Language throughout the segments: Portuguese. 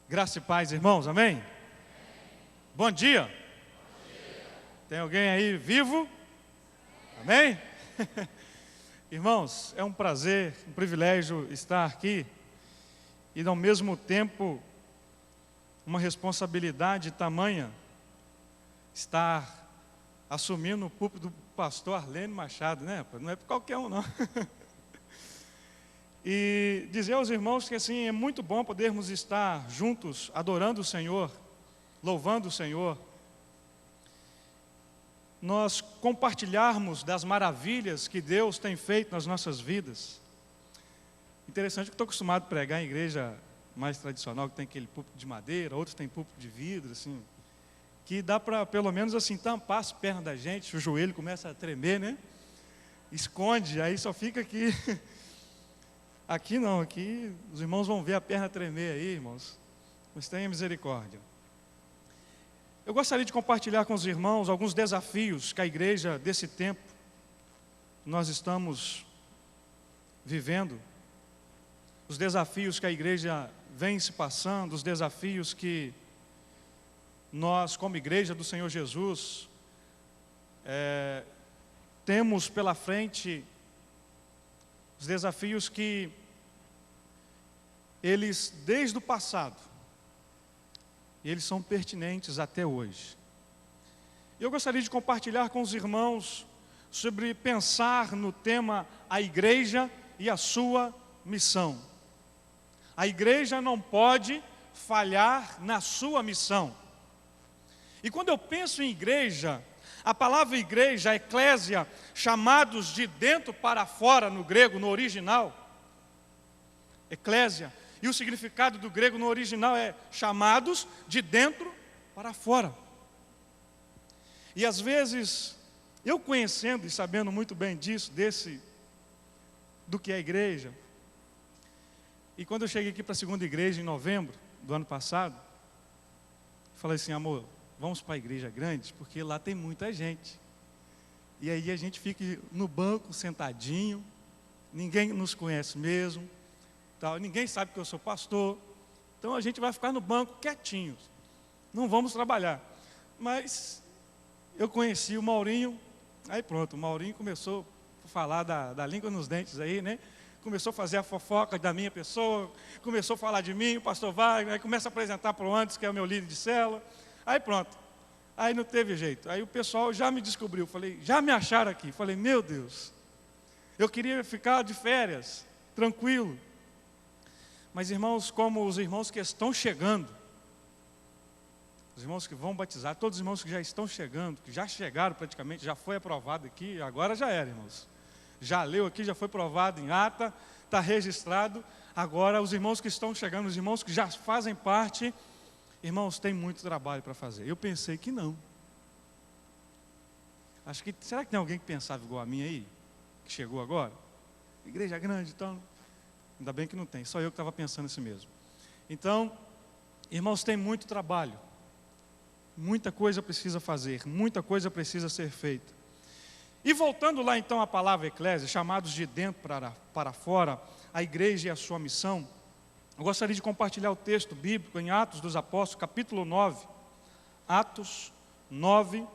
Graça e paz, irmãos, amém? Bom dia. Tem alguém aí vivo? Amém? Irmãos, é um prazer, um privilégio estar aqui e ao mesmo tempo uma responsabilidade tamanha estar assumindo o púlpito do pastor Arlene Machado, né? Não é para qualquer um, não. E dizer aos irmãos que assim é muito bom podermos estar juntos, adorando o Senhor, louvando o Senhor. Nós compartilharmos das maravilhas que Deus tem feito nas nossas vidas. Interessante que eu estou acostumado a pregar em igreja mais tradicional, que tem aquele púlpito de madeira, outros tem púlpito de vidro, assim, que dá para pelo menos assim tampar as pernas da gente, o joelho começa a tremer, né? Esconde, aí só fica aqui. Aqui não, aqui os irmãos vão ver a perna tremer aí, irmãos. Mas tenha misericórdia. Eu gostaria de compartilhar com os irmãos alguns desafios que a igreja desse tempo nós estamos vivendo. Os desafios que a igreja vem se passando, os desafios que nós, como igreja do Senhor Jesus, temos pela frente. Os desafios que eles, desde o passado, eles são pertinentes até hoje. Eu gostaria de compartilhar com os irmãos sobre pensar no tema a igreja e a sua missão. A igreja não pode falhar na sua missão. E quando eu penso em igreja, a palavra igreja, eclésia, chamados de dentro para fora no grego, no original, eclésia, e o significado do grego no original é chamados de dentro para fora. E às vezes, eu conhecendo e sabendo muito bem disso, do que é a igreja, e quando eu cheguei aqui para a segunda igreja em novembro do ano passado, falei assim, amor, vamos para a igreja grande, porque lá tem muita gente. E aí a gente fica no banco, sentadinho, ninguém nos conhece mesmo, tal, ninguém sabe que eu sou pastor, então a gente vai ficar no banco quietinhos, não vamos trabalhar. Mas eu conheci o Maurinho, aí pronto, o Maurinho começou a falar da língua nos dentes aí, né? Começou a fazer a fofoca da minha pessoa, começou a falar de mim, o pastor Wagner, aí começa a apresentar para o Anderson, que é o meu líder de célula. Aí pronto, aí não teve jeito, aí o pessoal já me descobriu, falei, já me acharam aqui, falei, meu Deus, eu queria ficar de férias, tranquilo, mas irmãos, como os irmãos que estão chegando, os irmãos que vão batizar, todos os irmãos que já estão chegando, que já chegaram praticamente, já foi aprovado aqui, agora já era, irmãos, já leu aqui, já foi aprovado em ata, está registrado, agora os irmãos que estão chegando, os irmãos que já fazem parte. Irmãos, tem muito trabalho para fazer. Eu pensei que não. Será que tem alguém que pensava igual a mim aí? Que chegou agora? Igreja grande, então. Ainda bem que não tem, só eu que estava pensando assim mesmo. Então, irmãos, tem muito trabalho. Muita coisa precisa fazer, muita coisa precisa ser feita. E voltando lá então à palavra eclésia, chamados de dentro para fora, a igreja e a sua missão, eu gostaria de compartilhar o texto bíblico em Atos dos Apóstolos, capítulo 9. Atos 9.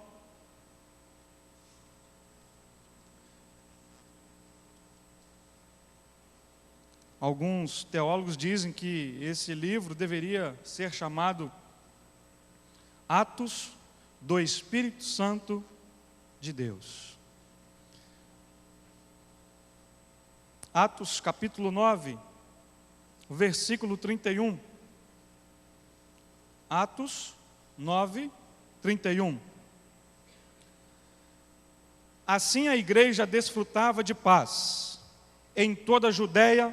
Alguns teólogos dizem que esse livro deveria ser chamado Atos do Espírito Santo de Deus. Atos capítulo 9. Versículo 31. Atos 9, 31. Assim a igreja desfrutava de paz em toda a Judéia,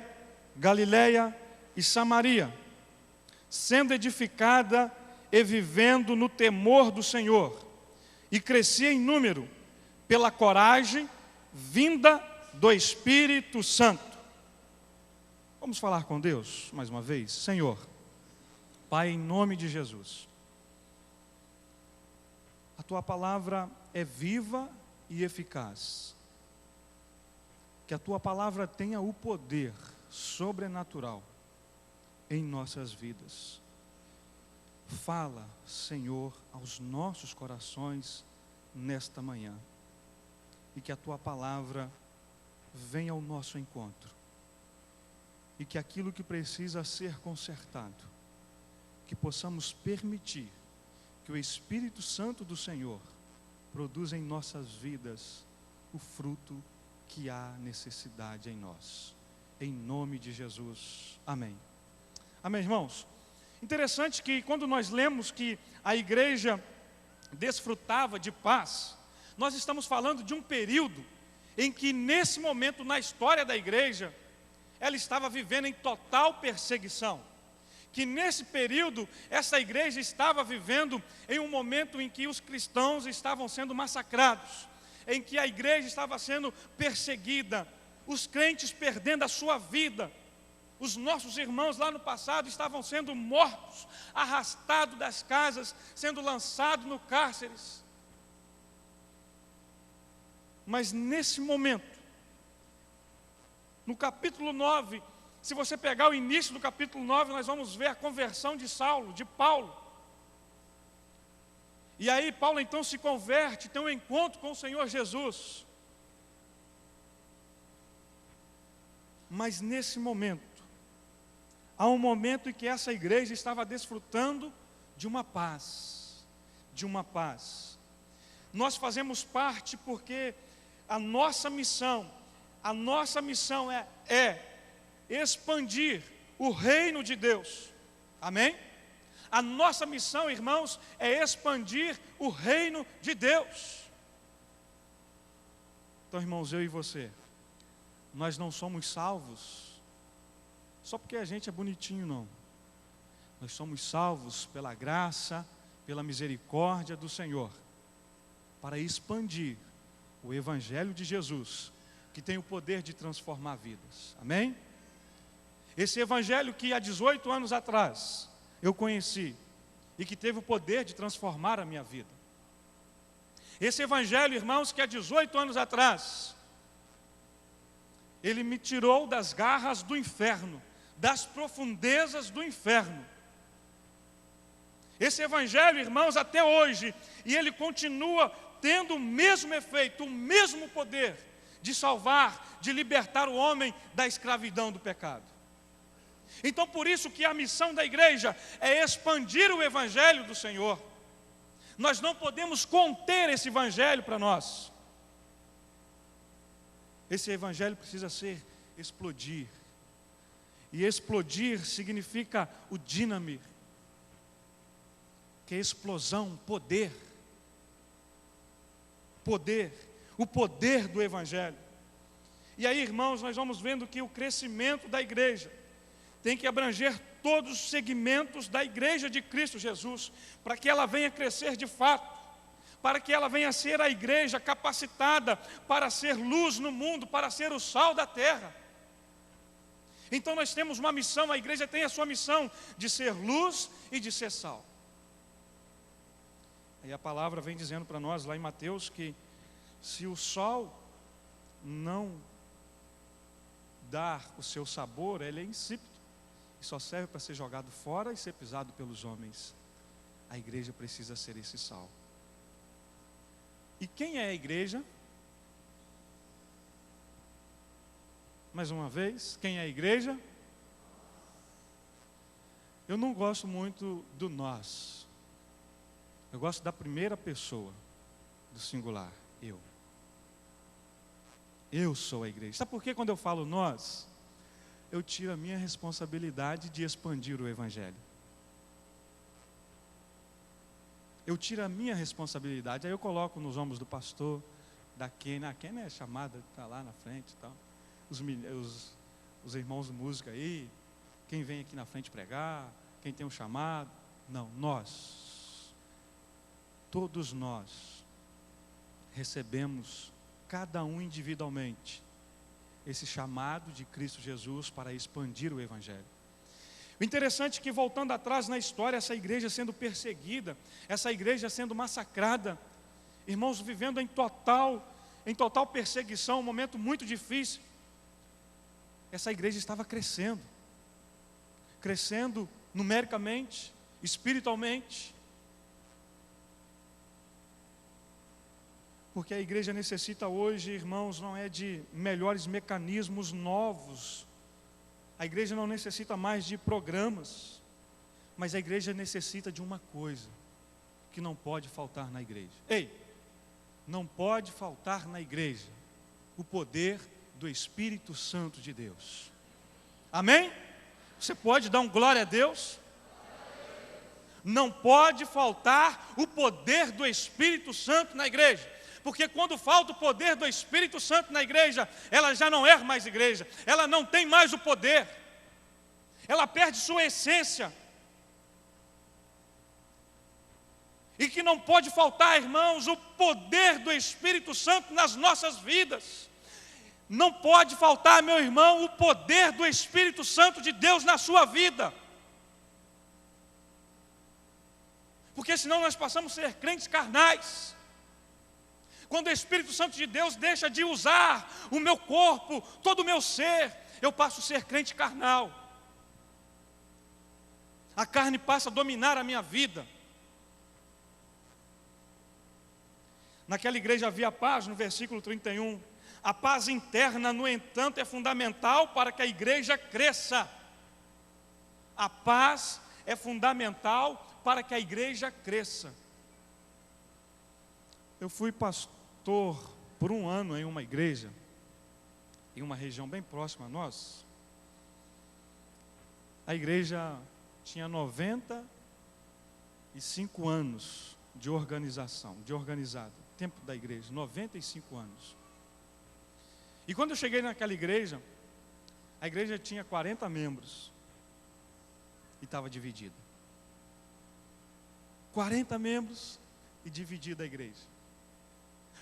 Galiléia e Samaria, sendo edificada e vivendo no temor do Senhor, e crescia em número pela coragem vinda do Espírito Santo. Vamos falar com Deus mais uma vez? Senhor, Pai, em nome de Jesus, a Tua palavra é viva e eficaz. Que a Tua palavra tenha o poder sobrenatural em nossas vidas. Fala, Senhor, aos nossos corações nesta manhã. E que a Tua palavra venha ao nosso encontro. E que aquilo que precisa ser consertado, que possamos permitir que o Espírito Santo do Senhor produza em nossas vidas o fruto que há necessidade em nós. Em nome de Jesus. Amém. Amém, irmãos? Interessante que quando nós lemos que a igreja desfrutava de paz, nós estamos falando de um período em que nesse momento na história da igreja, ela estava vivendo em total perseguição. Que nesse período, essa igreja estava vivendo em um momento em que os cristãos estavam sendo massacrados, em que a igreja estava sendo perseguida, os crentes perdendo a sua vida. Os nossos irmãos lá no passado estavam sendo mortos, arrastados das casas, sendo lançados no cárceres. Mas nesse momento, no capítulo 9, se você pegar o início do capítulo 9, nós vamos ver a conversão de Saulo, de Paulo. E aí Paulo então se converte, tem um encontro com o Senhor Jesus. Mas nesse momento, há um momento em que essa igreja estava desfrutando de uma paz, de uma paz. Nós fazemos parte porque a nossa missão é expandir o reino de Deus. Amém? A nossa missão, irmãos, é expandir o reino de Deus. Então, irmãos, eu e você, nós não somos salvos só porque a gente é bonitinho, não. Nós somos salvos pela graça, pela misericórdia do Senhor, para expandir o Evangelho de Jesus, que tem o poder de transformar vidas. Amém? Esse Evangelho que há 18 anos atrás eu conheci e que teve o poder de transformar a minha vida. Esse Evangelho, irmãos, que há 18 anos atrás ele me tirou das garras do inferno, das profundezas do inferno. Esse Evangelho, irmãos, até hoje, e ele continua tendo o mesmo efeito, o mesmo poder de salvar, de libertar o homem da escravidão do pecado. Então, por isso que a missão da igreja é expandir o Evangelho do Senhor. Nós não podemos conter esse Evangelho para nós. Esse Evangelho precisa explodir. E explodir significa o dínamo, que é explosão, poder. Poder, o poder do Evangelho. E aí, irmãos, nós vamos vendo que o crescimento da igreja tem que abranger todos os segmentos da igreja de Cristo Jesus, para que ela venha crescer de fato, para que ela venha ser a igreja capacitada para ser luz no mundo, para ser o sal da terra. Então nós temos uma missão, a igreja tem a sua missão de ser luz e de ser sal. Aí a palavra vem dizendo para nós lá em Mateus que se o sol não dar o seu sabor, ele é insípido e só serve para ser jogado fora e ser pisado pelos homens. A igreja precisa ser esse sal. E quem é a igreja? Mais uma vez, quem é a igreja? Eu não gosto muito do nós. Eu gosto da primeira pessoa, do singular, eu. Eu sou a igreja. Sabe por que quando eu falo nós, eu tiro a minha responsabilidade de expandir o Evangelho? Eu tiro a minha responsabilidade, aí eu coloco nos ombros do pastor, da Kênia. A Kênia é chamada, está lá na frente e tal. Os irmãos de música aí, quem vem aqui na frente pregar, quem tem um chamado. Não, nós, todos nós, recebemos, cada um individualmente, esse chamado de Cristo Jesus para expandir o Evangelho. O interessante é que, voltando atrás na história, essa igreja sendo perseguida, essa igreja sendo massacrada, irmãos, vivendo em total perseguição, um momento muito difícil, essa igreja estava crescendo numericamente, espiritualmente, porque a igreja necessita hoje, irmãos, não é de melhores mecanismos novos, a igreja não necessita mais de programas, mas a igreja necessita de uma coisa, que não pode faltar na igreja. Ei, não pode faltar na igreja o poder do Espírito Santo de Deus. Amém? Você pode dar um glória a Deus? Não pode faltar o poder do Espírito Santo na igreja, porque quando falta o poder do Espírito Santo na igreja, ela já não é mais igreja, ela não tem mais o poder, ela perde sua essência. E que não pode faltar, irmãos, o poder do Espírito Santo nas nossas vidas. Não pode faltar, meu irmão, o poder do Espírito Santo de Deus na sua vida. Porque senão nós passamos a ser crentes carnais. Quando o Espírito Santo de Deus deixa de usar o meu corpo, todo o meu ser, eu passo a ser crente carnal. A carne passa a dominar a minha vida. Naquela igreja havia paz, no versículo 31. A paz interna, no entanto, é fundamental para que a igreja cresça. A paz é fundamental para que a igreja cresça. Eu fui pastor por um ano em uma igreja, em uma região bem próxima a nós. A igreja tinha 95 anos de organização, tempo da igreja, 95 anos. E quando eu cheguei naquela igreja, a igreja tinha 40 membros e estava dividida. 40 membros e dividida a igreja.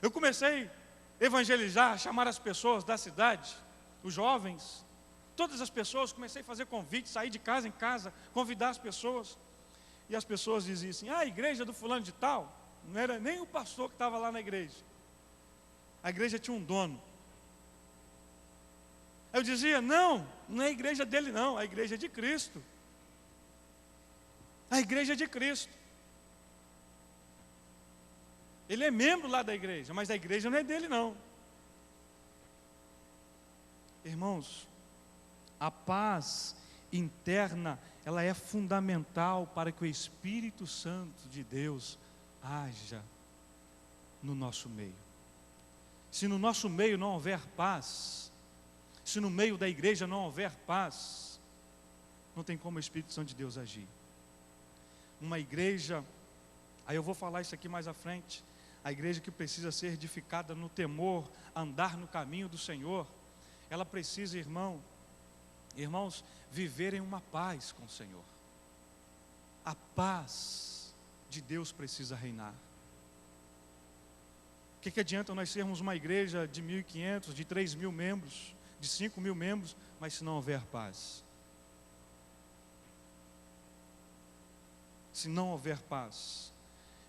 Eu comecei a evangelizar, chamar as pessoas da cidade, os jovens, todas as pessoas, comecei a fazer convites, sair de casa em casa, convidar as pessoas. E as pessoas diziam assim: a igreja do fulano de tal, não era nem o pastor que estava lá na igreja. A igreja tinha um dono. Eu dizia: não é a igreja dele não, a igreja é de Cristo. A igreja é de Cristo. Ele é membro lá da igreja, mas a igreja não é dele não. Irmãos, a paz interna, ela é fundamental para que o Espírito Santo de Deus haja no nosso meio. Se no nosso meio não houver paz, se no meio da igreja não houver paz, não tem como o Espírito Santo de Deus agir. Uma igreja, aí eu vou falar isso aqui mais à frente, a igreja que precisa ser edificada no temor, andar no caminho do Senhor, ela precisa, irmãos, viver em uma paz com o Senhor. A paz de Deus precisa reinar. O que adianta nós sermos uma igreja de 1.500, de 3.000 membros, de 5.000 membros, mas se não houver paz? Se não houver paz.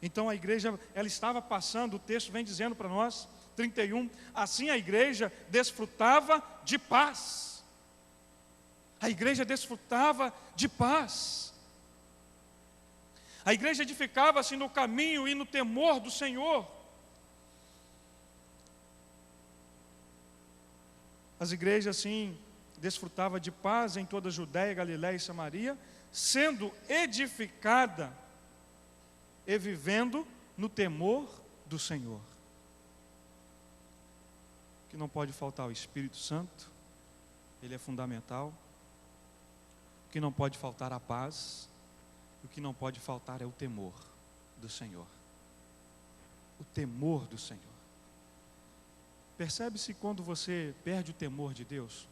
Então a igreja, ela estava passando, o texto vem dizendo para nós, 31, assim a igreja desfrutava de paz. A igreja desfrutava de paz. A igreja edificava-se no caminho e no temor do Senhor. As igrejas, assim, desfrutavam de paz em toda a Judéia, Galiléia e Samaria, sendo edificada e vivendo no temor do Senhor. Que não pode faltar o Espírito Santo, ele é fundamental. O que não pode faltar a paz, o que não pode faltar é o temor do Senhor. O temor do Senhor. Percebe-se quando você perde o temor de Deus?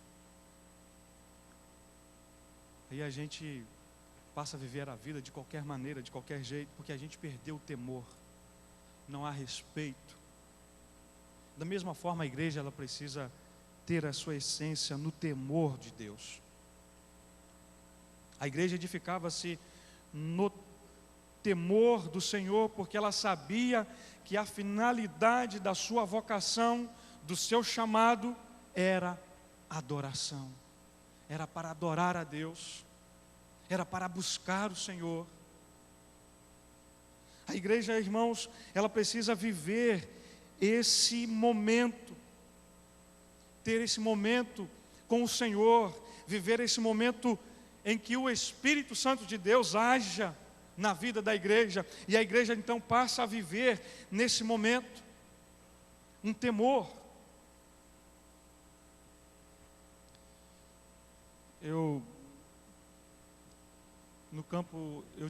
Aí a gente passa a viver a vida de qualquer maneira, de qualquer jeito, porque a gente perdeu o temor. Não há respeito. Da mesma forma, a igreja ela precisa ter a sua essência no temor de Deus. A igreja edificava-se no temor do Senhor, porque ela sabia que a finalidade da sua vocação, do seu chamado, era adoração. Era para adorar a Deus, era para buscar o Senhor. A igreja, irmãos, ela precisa viver esse momento, ter esse momento com o Senhor, viver esse momento em que o Espírito Santo de Deus haja na vida da igreja, e a igreja então passa a viver nesse momento um temor. Eu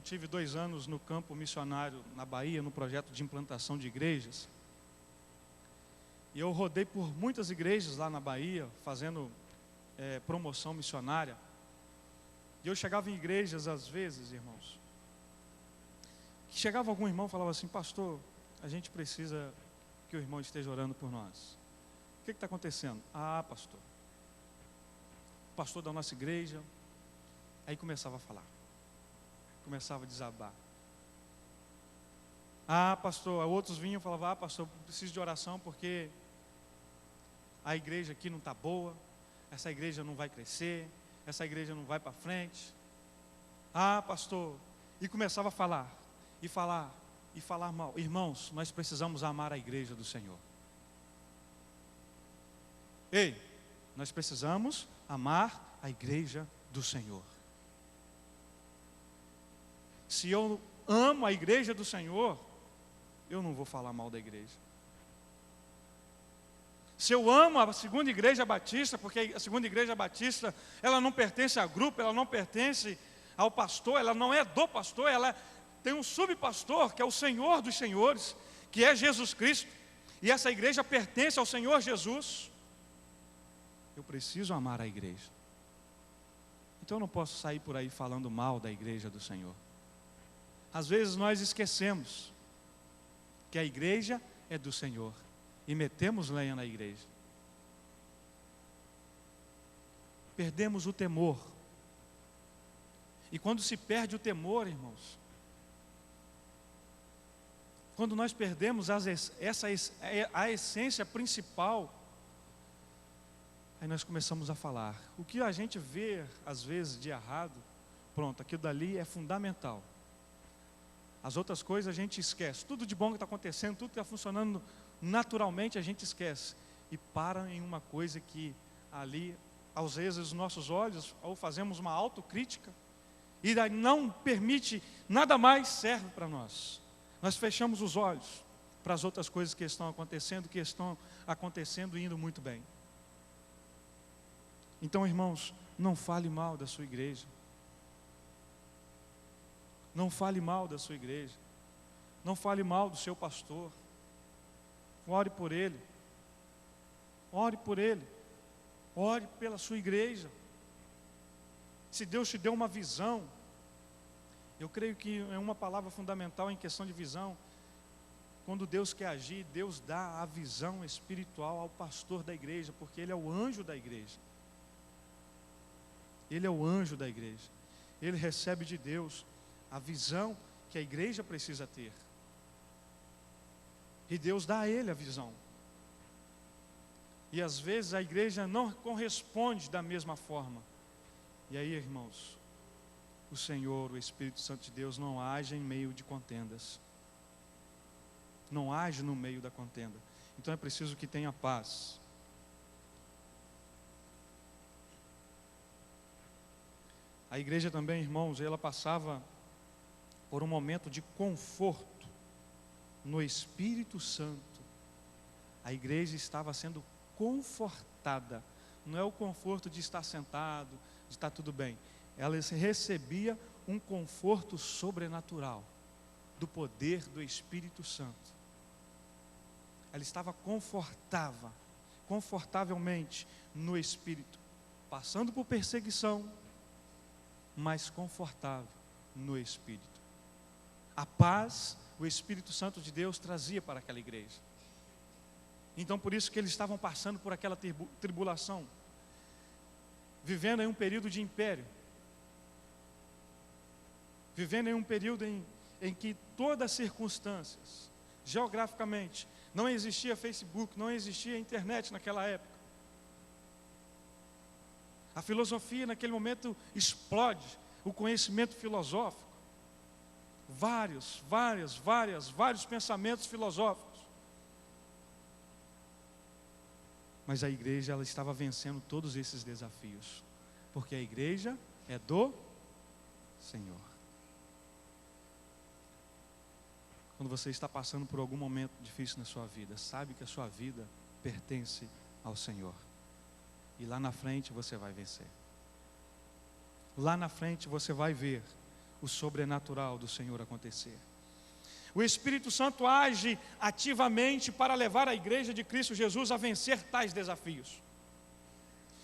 tive 2 anos no campo missionário na Bahia, no projeto de implantação de igrejas. E eu rodei por muitas igrejas lá na Bahia, fazendo promoção missionária. E eu chegava em igrejas às vezes, irmãos, que chegava algum irmão e falava assim: pastor, a gente precisa que o irmão esteja orando por nós. O que está acontecendo? Ah, pastor, o pastor da nossa igreja. Aí começava a falar, começava a desabar. Ah, pastor, outros vinham e falavam: ah, pastor, preciso de oração porque a igreja aqui não está boa, essa igreja não vai crescer, essa igreja não vai para frente. Ah, pastor, e começava a falar, e falar mal. Irmãos, nós precisamos amar a igreja do Senhor. Ei, nós precisamos amar a igreja do Senhor. Se eu amo a igreja do Senhor, eu não vou falar mal da igreja. Se eu amo a segunda igreja batista, porque a segunda igreja batista, ela não pertence a grupo, ela não pertence ao pastor, ela não é do pastor, ela tem um subpastor, que é o Senhor dos senhores, que é Jesus Cristo, e essa igreja pertence ao Senhor Jesus. Eu preciso amar a igreja. Então eu não posso sair por aí falando mal da igreja do Senhor. Às vezes nós esquecemos que a igreja é do Senhor e metemos lenha na igreja. Perdemos o temor. E quando se perde o temor, irmãos, quando nós perdemos a essência principal, aí nós começamos a falar. O que a gente vê, às vezes, de errado, pronto, aquilo dali é fundamental. As outras coisas a gente esquece. Tudo de bom que está acontecendo, tudo que está funcionando naturalmente, a gente esquece. E para em uma coisa que ali, às vezes, os nossos olhos, ou fazemos uma autocrítica, e não permite, nada mais serve para nós. Nós fechamos os olhos para as outras coisas que estão acontecendo e indo muito bem. Então, irmãos, não fale mal da sua igreja. Não fale mal da sua igreja. Não fale mal do seu pastor. Ore por ele. Ore por ele. Ore pela sua igreja. Se Deus te deu uma visão, eu creio que é uma palavra fundamental em questão de visão. Quando Deus quer agir, Deus dá a visão espiritual ao pastor da igreja, porque ele é o anjo da igreja. Ele é o anjo da igreja. Ele recebe de Deus a visão que a igreja precisa ter. E Deus dá a ele a visão. E às vezes a igreja não corresponde da mesma forma. E aí, irmãos, o Senhor, o Espírito Santo de Deus não age em meio de contendas. Não age no meio da contenda. Então é preciso que tenha paz. A igreja também, irmãos, ela passava por um momento de conforto no Espírito Santo. A igreja estava sendo confortada. Não é o conforto de estar sentado, de estar tudo bem. Ela recebia um conforto sobrenatural do poder do Espírito Santo. Ela estava confortável. confortavelmente no Espírito, passando por perseguição, mas confortável no Espírito. A paz, o Espírito Santo de Deus trazia para aquela igreja. Então, por isso que eles estavam passando por aquela tribulação, vivendo em um período de império, vivendo em um período em que todas as circunstâncias, geograficamente, não existia Facebook, não existia internet naquela época. A filosofia naquele momento explode, o conhecimento filosófico, vários pensamentos filosóficos. Mas a igreja, ela estava vencendo todos esses desafios, porque a igreja é do Senhor. Quando você está passando por algum momento difícil na sua vida, sabe que a sua vida pertence ao Senhor. E lá na frente você vai vencer. Lá na frente você vai ver o sobrenatural do Senhor acontecer. O Espírito Santo age ativamente para levar a igreja de Cristo Jesus a vencer tais desafios.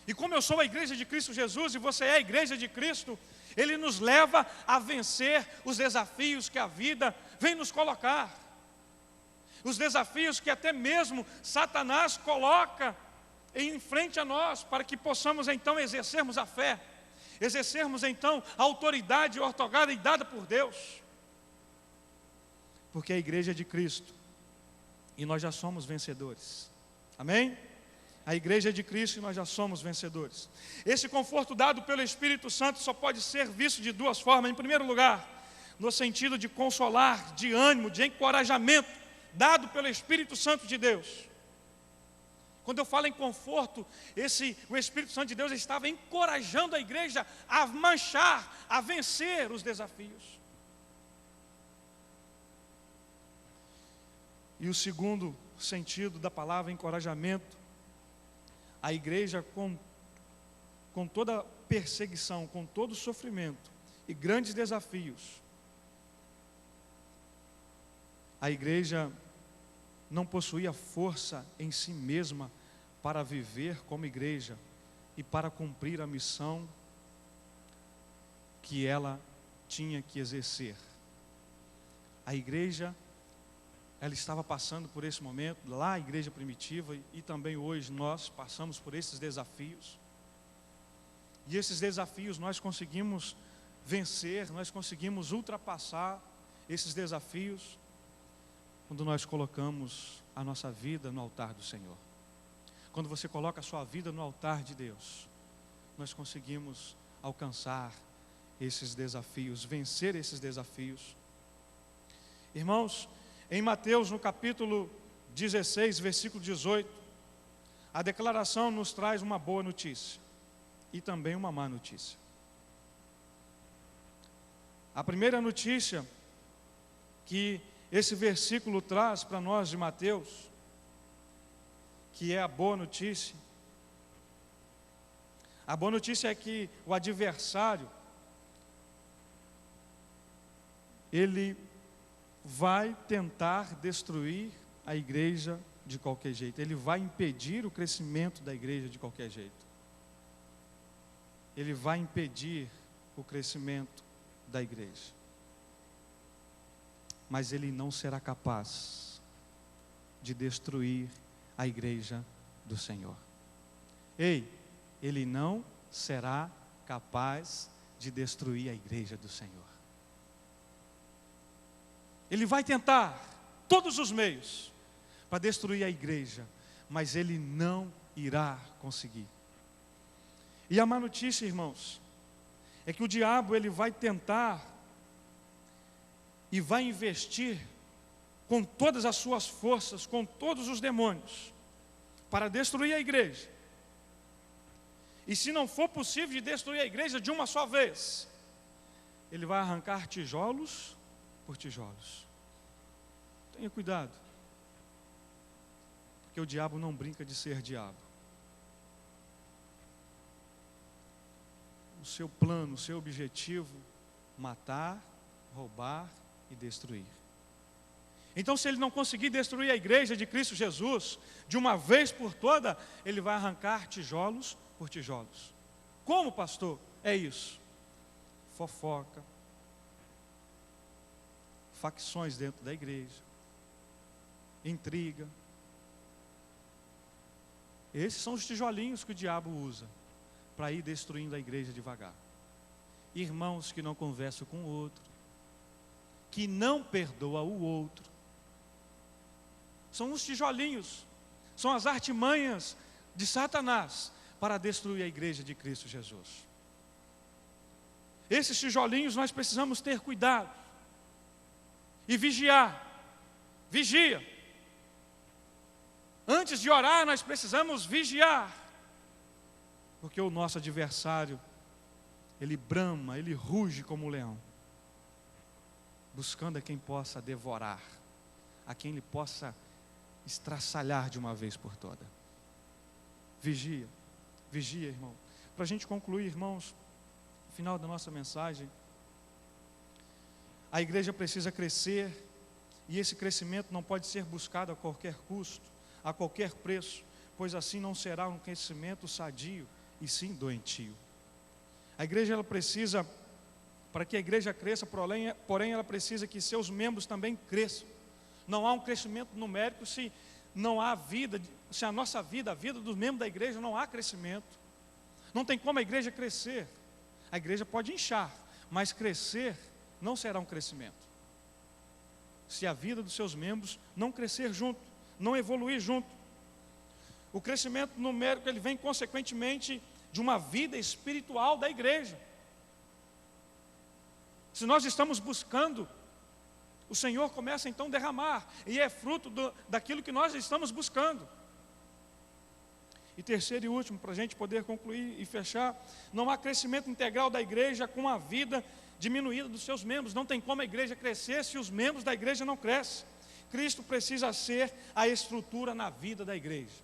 E como eu sou a igreja de Cristo Jesus e você é a igreja de Cristo, Ele nos leva a vencer os desafios que a vida vem nos colocar. Os desafios que até mesmo Satanás coloca em frente a nós, para que possamos então exercermos a fé, exercermos então a autoridade outorgada e dada por Deus. Porque a igreja é de Cristo, e nós já somos vencedores. Amém? A igreja é de Cristo e nós já somos vencedores. Esse conforto dado pelo Espírito Santo só pode ser visto de duas formas. Em primeiro lugar, no sentido de consolar, de ânimo, de encorajamento, dado pelo Espírito Santo de Deus. Quando eu falo em conforto, o Espírito Santo de Deus estava encorajando a igreja a marchar, a vencer os desafios. E o segundo sentido da palavra encorajamento, a igreja com toda perseguição, com todo sofrimento e grandes desafios, a igreja não possuía força em si mesma para viver como igreja e para cumprir a missão que ela tinha que exercer. A igreja, ela estava passando por esse momento, lá a igreja primitiva, e também hoje nós passamos por esses desafios. E esses desafios nós conseguimos vencer, nós conseguimos ultrapassar esses desafios quando nós colocamos a nossa vida no altar do Senhor. Quando você coloca a sua vida no altar de Deus, nós conseguimos alcançar esses desafios, vencer esses desafios. Irmãos, em Mateus, no capítulo 16, versículo 18, a declaração nos traz uma boa notícia e também uma má notícia. A primeira notícia que esse versículo traz para nós de Mateus, que é a boa notícia é que o adversário, ele vai tentar destruir a igreja de qualquer jeito. Ele vai impedir o crescimento da igreja de qualquer jeito. Ele vai impedir o crescimento da igreja. Mas ele não será capaz de destruir a igreja do Senhor. Ei, ele não será capaz de destruir a igreja do Senhor. Ele vai tentar todos os meios para destruir a igreja, mas ele não irá conseguir. E a má notícia, irmãos, é que o diabo, ele vai tentar e vai investir com todas as suas forças, com todos os demônios, para destruir a igreja. E se não for possível de destruir a igreja de uma só vez, ele vai arrancar tijolos por tijolos. Tenha cuidado, porque o diabo não brinca de ser diabo. O seu plano, o seu objetivo, matar, roubar e destruir. Então, se ele não conseguir destruir a igreja de Cristo Jesus, de uma vez por toda, ele vai arrancar tijolos por tijolos. Como, pastor? É isso: fofoca, facções dentro da igreja, intriga. Esses são os tijolinhos que o diabo usa para ir destruindo a igreja devagar. Irmãos que não conversam com o outro, que não perdoa o outro. São os tijolinhos, são as artimanhas de Satanás para destruir a igreja de Cristo Jesus. Esses tijolinhos nós precisamos ter cuidado e vigiar. Vigia. Antes de orar, nós precisamos vigiar, porque o nosso adversário, ele brama, ele ruge como um leão, buscando a quem possa devorar, a quem ele possa estraçalhar de uma vez por toda. Vigia, vigia, irmão. Para a gente concluir, irmãos, no final da nossa mensagem, a igreja precisa crescer, e esse crescimento não pode ser buscado a qualquer custo, a qualquer preço, pois assim não será um crescimento sadio, e sim doentio. A igreja, ela precisa, para que a igreja cresça, porém ela precisa que seus membros também cresçam. Não há um crescimento numérico se não há vida, se a nossa vida, a vida dos membros da igreja, não há crescimento. Não tem como a igreja crescer. A igreja pode inchar, mas crescer não será um crescimento se a vida dos seus membros não crescer junto, não evoluir junto. O crescimento numérico, ele vem consequentemente de uma vida espiritual da igreja. Se nós estamos buscando, o Senhor começa então a derramar, e é fruto daquilo que nós estamos buscando. E terceiro e último, para a gente poder concluir e fechar, não há crescimento integral da igreja com a vida diminuída dos seus membros. Não tem como a igreja crescer se os membros da igreja não crescem. Cristo precisa ser a estrutura na vida da igreja.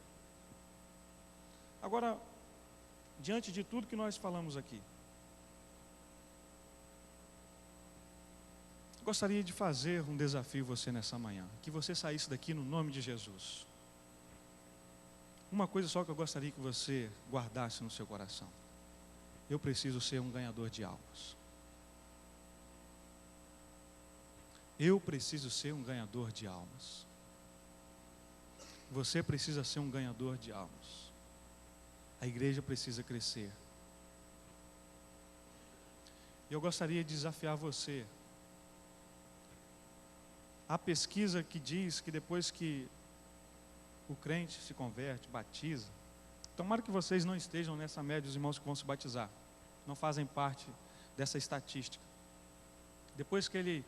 Agora, diante de tudo que nós falamos aqui, gostaria de fazer um desafio a você nessa manhã, que você saísse daqui no nome de Jesus. Uma coisa só que eu gostaria que você guardasse no seu coração: eu preciso ser um ganhador de almas. Eu preciso ser um ganhador de almas. Você precisa ser um ganhador de almas. A igreja precisa crescer. Eu gostaria de desafiar você. Há pesquisa que diz que depois que o crente se converte, batiza, tomara que vocês não estejam nessa média, os irmãos que vão se batizar, não fazem parte dessa estatística. Depois que ele,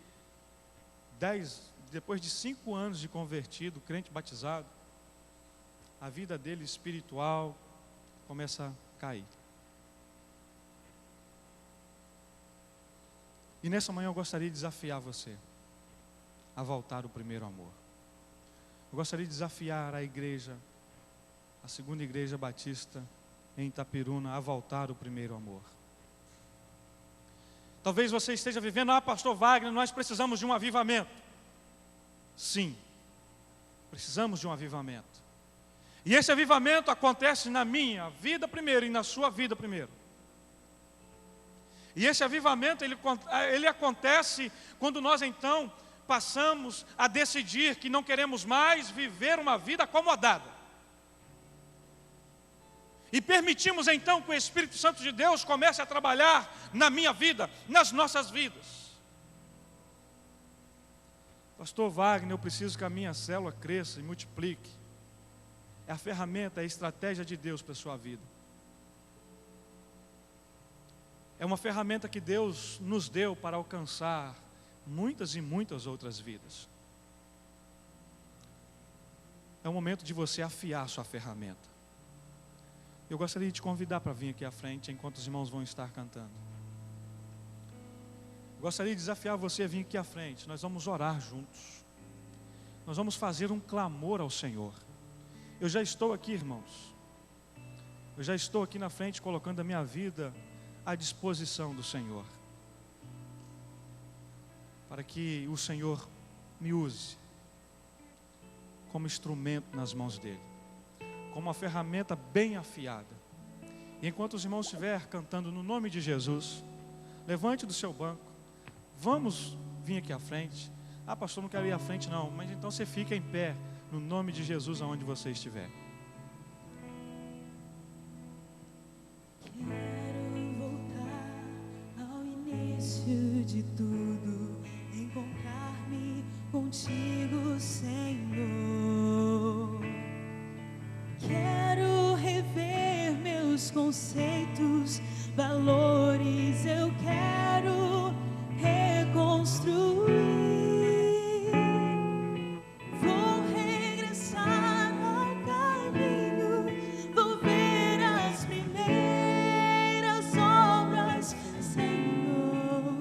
depois de 5 anos de convertido, crente batizado, a vida dele espiritual começa a cair. E nessa manhã eu gostaria de desafiar você a voltar ao primeiro amor. Eu gostaria de desafiar a igreja, a segunda igreja batista em Itapiruna, a voltar ao primeiro amor. Talvez você esteja vivendo: pastor Wagner, nós precisamos de um avivamento. Sim, precisamos de um avivamento. E esse avivamento acontece na minha vida primeiro e na sua vida primeiro. E esse avivamento, ele acontece quando nós então passamos a decidir que não queremos mais viver uma vida acomodada. E permitimos então que o Espírito Santo de Deus comece a trabalhar na minha vida, nas nossas vidas. Pastor Wagner, eu preciso que a minha célula cresça e multiplique. É a ferramenta, é a estratégia de Deus para a sua vida. É uma ferramenta que Deus nos deu para alcançar muitas e muitas outras vidas. É o momento de você afiar sua ferramenta. Eu gostaria de te convidar para vir aqui à frente enquanto os irmãos vão estar cantando. Eu gostaria de desafiar você a vir aqui à frente. Nós vamos orar juntos. Nós vamos fazer um clamor ao Senhor. Eu já estou aqui, irmãos. Eu já estou aqui na frente colocando a minha vida à disposição do Senhor, para que o Senhor me use como instrumento nas mãos dele, como uma ferramenta bem afiada. E enquanto os irmãos estiverem cantando no nome de Jesus, levante do seu banco, vamos vir aqui à frente. Ah, pastor, não quero ir à frente não, mas então você fica em pé, no nome de Jesus, aonde você estiver. Quero voltar ao início de tudo, encontrar-me contigo, Senhor. Quero rever meus conceitos, valores, eu quero reconstruir. Vou regressar ao caminho, vou ver as primeiras obras, Senhor.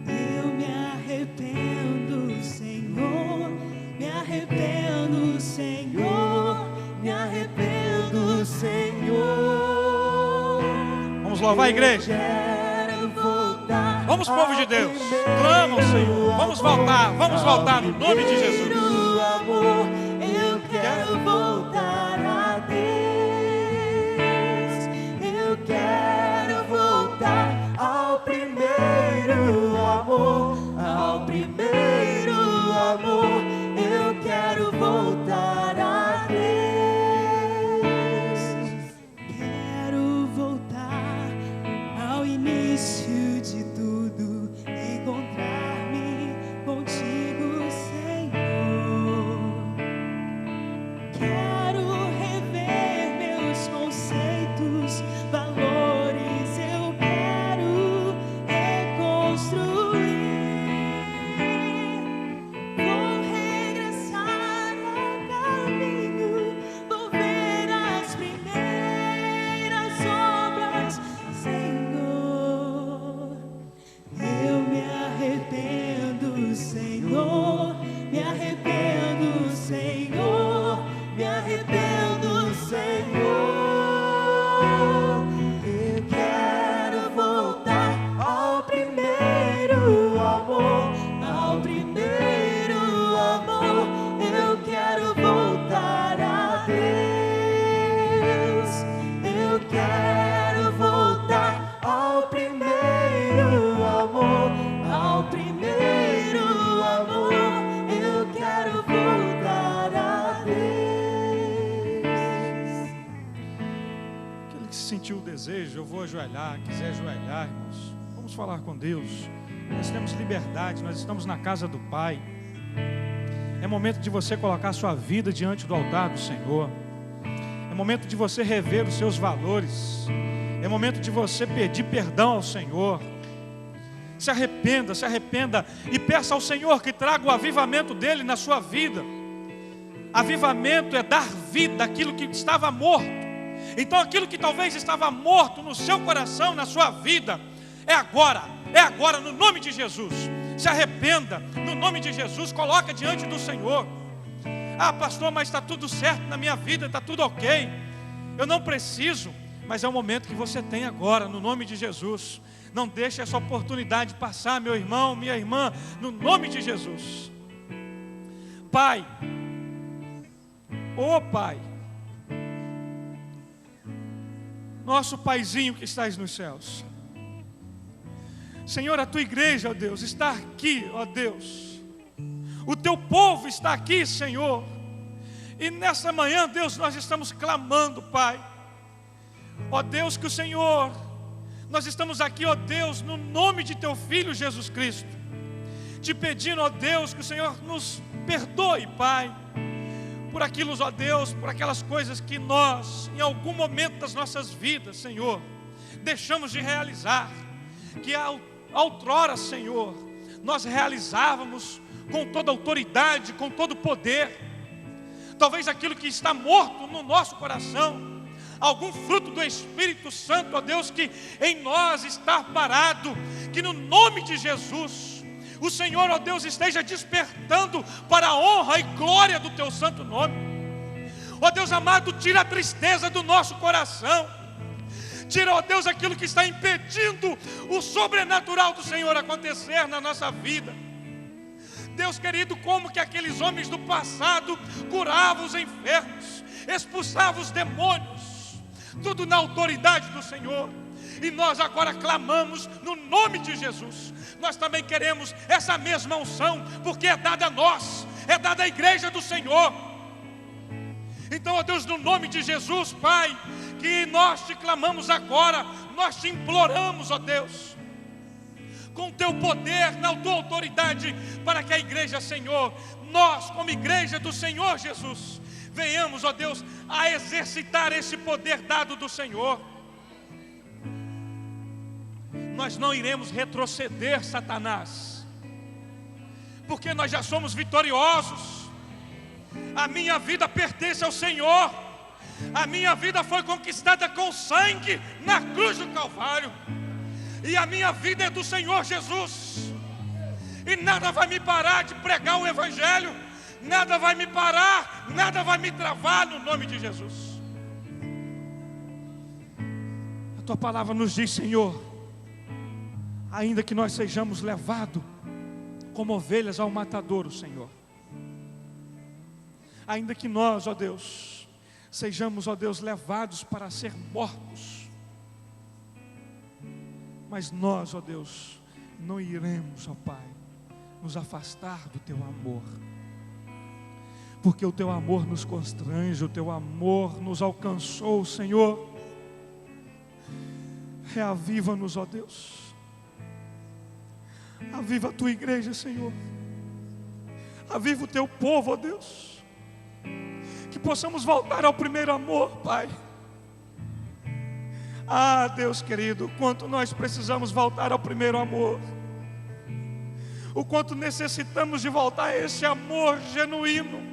Eu me arrependo, Senhor, me arrependo, Senhor, me arrependo, Senhor. Vamos louvar a igreja. Quero voltar. Vamos, povo de Deus, clama ao Senhor. Vamos voltar no nome de Jesus. Amor, eu quero voltar a Deus. Eu quero voltar ao primeiro amor, ao primeiro amor. Eu quero voltar a Deus. Quero voltar ao início de tudo, encontrar-me contigo, Senhor. Quero rever meus conceitos, valores, eu quero reconstruir. Vou regressar ao caminho, vou ver as primeiras obras, Senhor. Eu me arrependo, Senhor, me arrependo, Senhor, me arrependo, Senhor. Eu quero voltar ao primeiro amor, ao primeiro amor. Eu quero voltar a Deus. Eu quero voltar ao primeiro amor, ao primeiro amor. Eu quero voltar a Deus. Aquele que sentiu o desejo, eu vou ajoelhar, quiser ajoelhar, irmãos, vamos falar com Deus. Nós temos liberdade, nós estamos na casa do Pai. É momento de você colocar a sua vida diante do altar do Senhor. É momento de você rever os seus valores. É momento de você pedir perdão ao Senhor. Se arrependa e peça ao Senhor que traga o avivamento dele na sua vida. Avivamento é dar vida àquilo que estava morto. Então aquilo que talvez estava morto no seu coração, na sua vida, é agora, no nome de Jesus. Se arrependa, no nome de Jesus, coloca diante do Senhor. Ah, pastor, mas está tudo certo na minha vida, está tudo ok, eu não preciso. Mas é o momento que você tem agora, no nome de Jesus. Não deixe essa oportunidade passar, meu irmão, minha irmã, no nome de Jesus. Pai, ô Pai, nosso Paizinho que estás nos céus, Senhor, a tua igreja, ó Deus, está aqui, ó Deus. O teu povo está aqui, Senhor. E nessa manhã, Deus, nós estamos clamando, Pai. Ó Deus, que o Senhor, nós estamos aqui, ó Deus, no nome de teu Filho Jesus Cristo, te pedindo, ó Deus, que o Senhor nos perdoe, Pai, por aquilo, ó Deus, por aquelas coisas que nós, em algum momento das nossas vidas, Senhor, deixamos de realizar, que outrora, Senhor, nós realizávamos com toda autoridade, com todo poder. Talvez aquilo que está morto no nosso coração, algum fruto do Espírito Santo, ó Deus, que em nós está parado, que no nome de Jesus, o Senhor, ó Deus, esteja despertando para a honra e glória do teu santo nome. Ó Deus amado, tira a tristeza do nosso coração, tira, ó Deus, aquilo que está impedindo o sobrenatural do Senhor acontecer na nossa vida. Deus querido, como que aqueles homens do passado curavam os enfermos, expulsavam os demônios, tudo na autoridade do Senhor. E nós agora clamamos no nome de Jesus. Nós também queremos essa mesma unção, porque é dada a nós, é dada à igreja do Senhor. Então, ó Deus, no nome de Jesus, Pai, que nós te clamamos agora, nós te imploramos, ó Deus, com teu poder, na tua autoridade, para que a igreja, Senhor, nós como igreja do Senhor Jesus, venhamos, ó Deus, a exercitar esse poder dado do Senhor. Nós não iremos retroceder, Satanás, porque nós já somos vitoriosos. A minha vida pertence ao Senhor. A minha vida foi conquistada com sangue na cruz do Calvário. E a minha vida é do Senhor Jesus. E nada vai me parar de pregar o Evangelho. Nada vai me parar, nada vai me travar no nome de Jesus. A tua palavra nos diz, Senhor, ainda que nós sejamos levados como ovelhas ao matadouro, Senhor, ainda que nós, ó Deus, sejamos, ó Deus, levados para ser mortos, mas nós, ó Deus, não iremos, ó Pai, nos afastar do teu amor, porque o teu amor nos constrange, o teu amor nos alcançou, Senhor. Reaviva-nos, ó Deus. Aviva a tua igreja, Senhor. Aviva o teu povo, ó Deus. Que possamos voltar ao primeiro amor, Pai. Ah, Deus querido, quanto nós precisamos voltar ao primeiro amor. O quanto necessitamos de voltar a esse amor genuíno.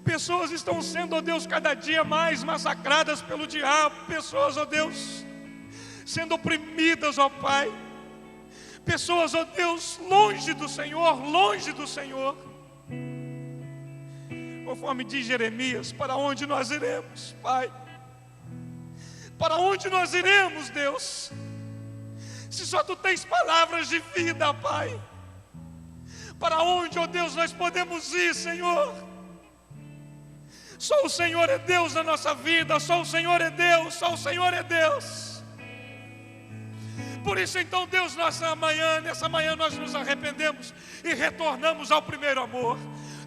Pessoas estão sendo, ó Deus, cada dia mais massacradas pelo diabo. Pessoas, ó Deus, sendo oprimidas, ó Pai. Pessoas, ó Deus, longe do Senhor, longe do Senhor. Conforme diz Jeremias, para onde nós iremos, Pai? Para onde nós iremos, Deus? Se só Tu tens palavras de vida, Pai. Para onde, ó Deus, nós podemos ir, Senhor? Só o Senhor é Deus na nossa vida, só o Senhor é Deus, só o Senhor é Deus. Por isso então, Deus, nessa manhã nós nos arrependemos e retornamos ao primeiro amor.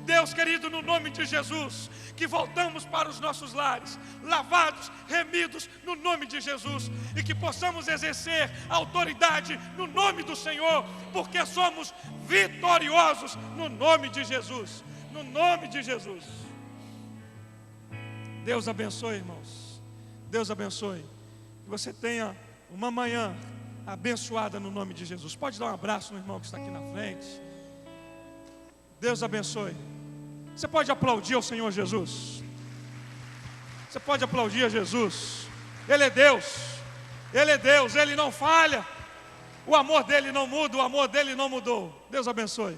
Deus querido, no nome de Jesus, que voltamos para os nossos lares, lavados, remidos, no nome de Jesus, e que possamos exercer a autoridade no nome do Senhor, porque somos vitoriosos no nome de Jesus, no nome de Jesus. Deus abençoe, irmãos. Deus abençoe. Que você tenha uma manhã abençoada no nome de Jesus. Pode dar um abraço no irmão que está aqui na frente. Deus abençoe. Você pode aplaudir ao Senhor Jesus. Você pode aplaudir a Jesus. Ele é Deus. Ele é Deus. Ele não falha. O amor dele não muda. O amor dele não mudou. Deus abençoe.